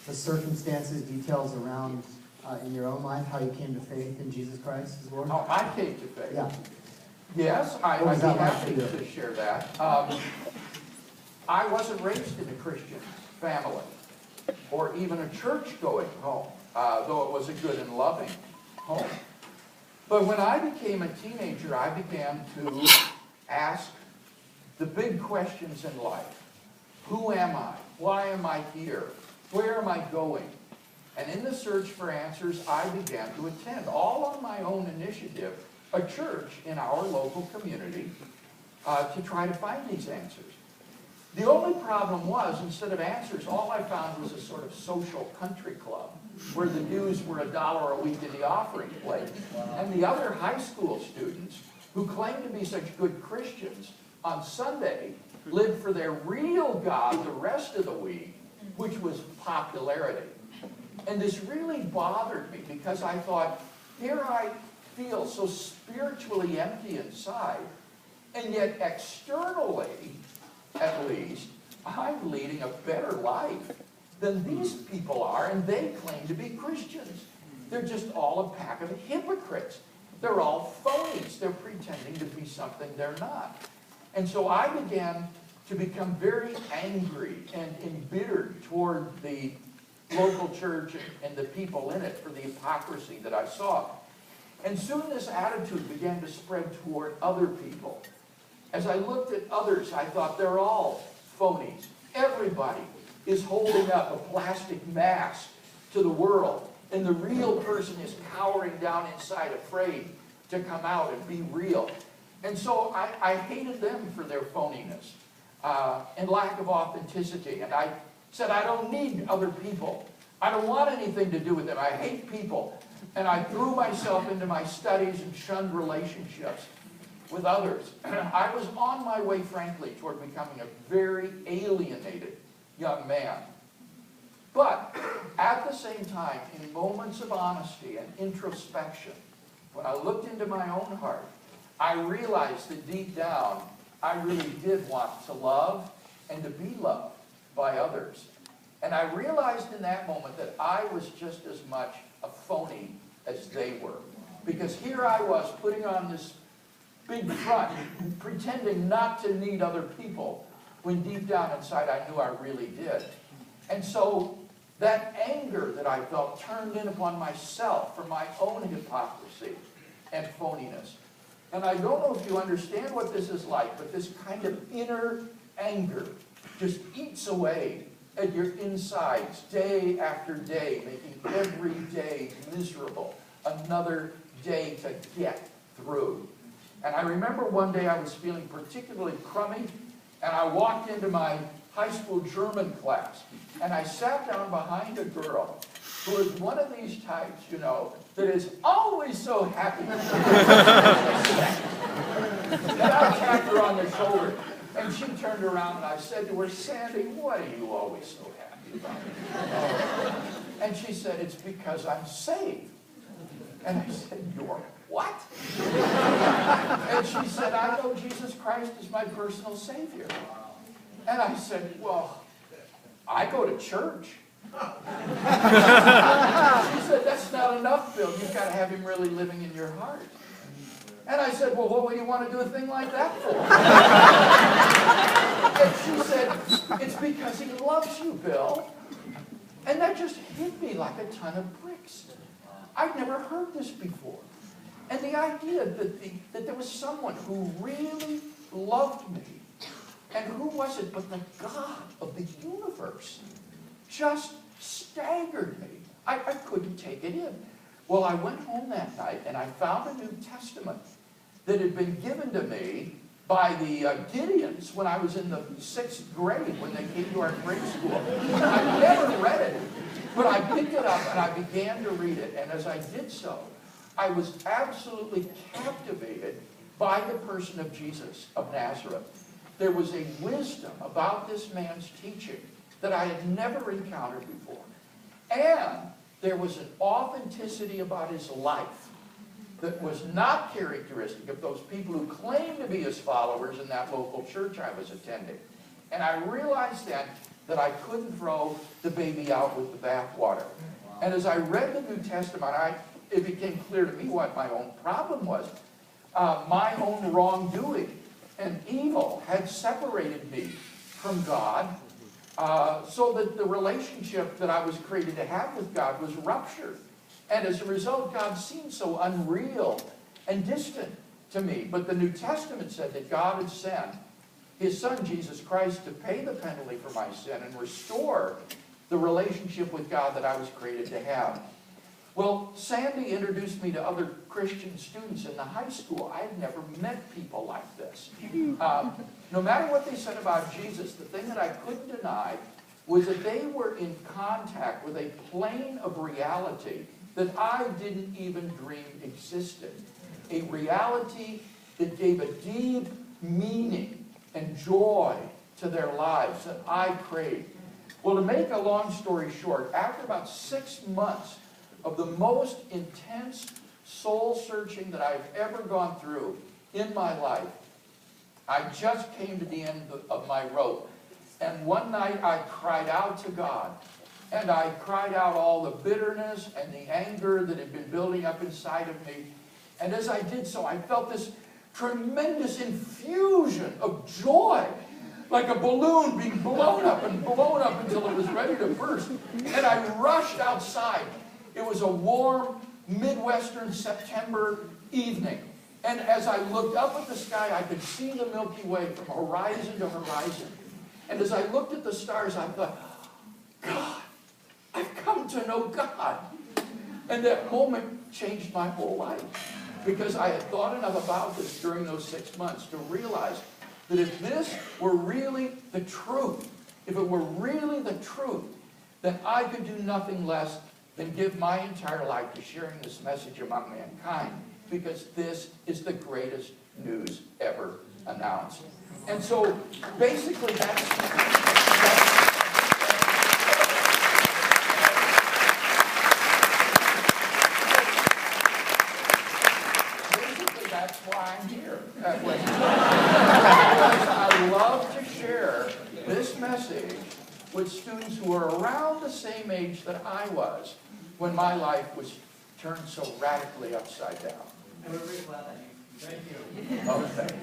the circumstances, details around in your own life, how you came to faith in Jesus Christ as Lord? Oh, I came to faith. Yeah. Yes, I'd What was be that like happy for you? to share that. I wasn't raised in a Christian family or even a church-going home, though it was a good and loving home. But when I became a teenager, I began to ask the big questions in life. Who am I? Why am I here? Where am I going? And in the search for answers, I began to attend, all on my own initiative, a church in our local community to try to find these answers. The only problem was, instead of answers, all I found was a sort of social country club where the dues were $1 a week in the offering plate. And the other high school students who claimed to be such good Christians on Sunday lived for their real God the rest of the week, which was popularity. And this really bothered me because I thought, here I feel so spiritually empty inside, and yet externally, at least, I'm leading a better life than these people are, and they claim to be Christians. They're just all a pack of hypocrites. They're all phonies. They're pretending to be something they're not. And so I began to become very angry and embittered toward the local church and the people in it for the hypocrisy that I saw. And soon this attitude began to spread toward other people. As I looked at others, I thought they're all phonies. Everybody is holding up a plastic mask to the world, and the real person is cowering down inside, afraid to come out and be real. And so I hated them for their phoniness and lack of authenticity. And I said, I don't need other people. I don't want anything to do with them. I hate people. And I threw myself into my studies and shunned relationships with others. I was on my way, frankly, toward becoming a very alienated young man. But at the same time, in moments of honesty and introspection, when I looked into my own heart, I realized that deep down, I really did want to love and to be loved by others. And I realized in that moment that I was just as much a phony as they were. Because here I was putting on this big front, pretending not to need other people, when deep down inside I knew I really did. And so that anger that I felt turned in upon myself for my own hypocrisy and phoniness. And I don't know if you understand what this is like, but this kind of inner anger just eats away at your insides day after day, making every day miserable, another day to get through. And I remember one day I was feeling particularly crummy, and I walked into my high school German class, and I sat down behind a girl who is one of these types, you know, that is always so happy. And I tapped her on the shoulder, and she turned around, and I said to her, Sandy, what are you always so happy about? And she said, it's because I'm saved. And I said, you're what? And she said, I know Jesus Christ is my personal Savior. And I said, well, I go to church. She said, that's not enough, Bill. You've got to have him really living in your heart. And I said, well, what would you want to do a thing like that for? And she said, it's because he loves you, Bill. And that just hit me like a ton of bricks. I'd never heard this before. And the idea that there was someone who really loved me, and who was it but the God of the universe, just staggered me. I couldn't take it in. Well, I went home that night, and I found a New Testament that had been given to me by the Gideons when I was in the 6th grade, when they came to our grade school. I never read it, but I picked it up, and I began to read it. And as I did so, I was absolutely captivated by the person of Jesus of Nazareth. There was a wisdom about this man's teaching that I had never encountered before. And there was an authenticity about his life that was not characteristic of those people who claimed to be his followers in that local church I was attending. And I realized then that I couldn't throw the baby out with the bathwater. And as I read the New Testament, it became clear to me what my own problem was. My own wrongdoing and evil had separated me from God, so that the relationship that I was created to have with God was ruptured. And as a result, God seemed so unreal and distant to me. But the New Testament said that God had sent His Son, Jesus Christ, to pay the penalty for my sin and restore the relationship with God that I was created to have. Well, Sandy introduced me to other Christian students in the high school. I had never met people like this. No matter what they said about Jesus, the thing that I couldn't deny was that they were in contact with a plane of reality that I didn't even dream existed. A reality that gave a deep meaning and joy to their lives that I craved. Well, to make a long story short, after about 6 months of the most intense soul searching that I've ever gone through in my life, I just came to the end of my rope. And one night I cried out to God. And I cried out all the bitterness and the anger that had been building up inside of me. And as I did so, I felt this tremendous infusion of joy, like a balloon being blown up until it was ready to burst. And I rushed outside. It was a warm Midwestern September evening. And as I looked up at the sky, I could see the Milky Way from horizon to horizon. And as I looked at the stars, I thought, God, I've come to know God. And that moment changed my whole life. Because I had thought enough about this during those 6 months to realize that if this were really the truth, if it were really the truth, then I could do nothing less than give my entire life to sharing this message among mankind, because this is the greatest news ever announced. And so basically that's why I'm here. I love to share this message with students who are around the same age that I was when my life was turned so radically upside down. And we're really glad that you. Thank you. Oh, thank you.